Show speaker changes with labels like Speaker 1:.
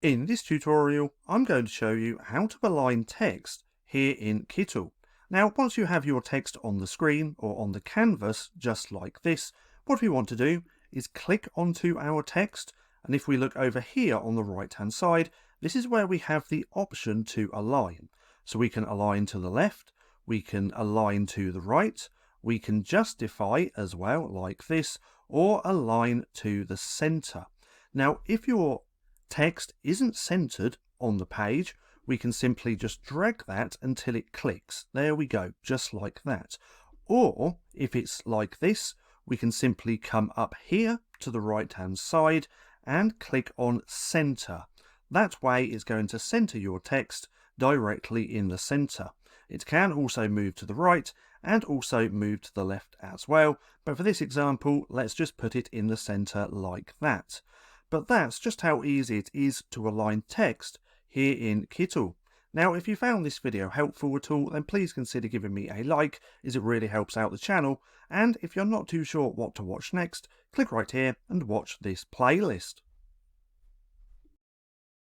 Speaker 1: In this tutorial, I'm going to show you how to align text here in Kittl. Now, once you have your text on the screen or on the canvas, just like this, what we want to do is click onto our text. And if we look over here on the right hand side, this is where we have the option to align. So we can align to the left, we can align to the right, we can justify as well like this, or align to the center. Now, if your text isn't centered on the page, we can simply just drag that until it clicks. There we go, just like that. Or if it's like this, we can simply come up here to the right hand side and click on center. That way it's going to center your text directly in the center. It can also move to the right and also move to the left as well, but for this example, let's just put it in the center like that. But that's just how easy it is to align text here in Kittl. Now, if you found this video helpful at all, then please consider giving me a like, as it really helps out the channel. And if you're not too sure what to watch next, click right here and watch this playlist.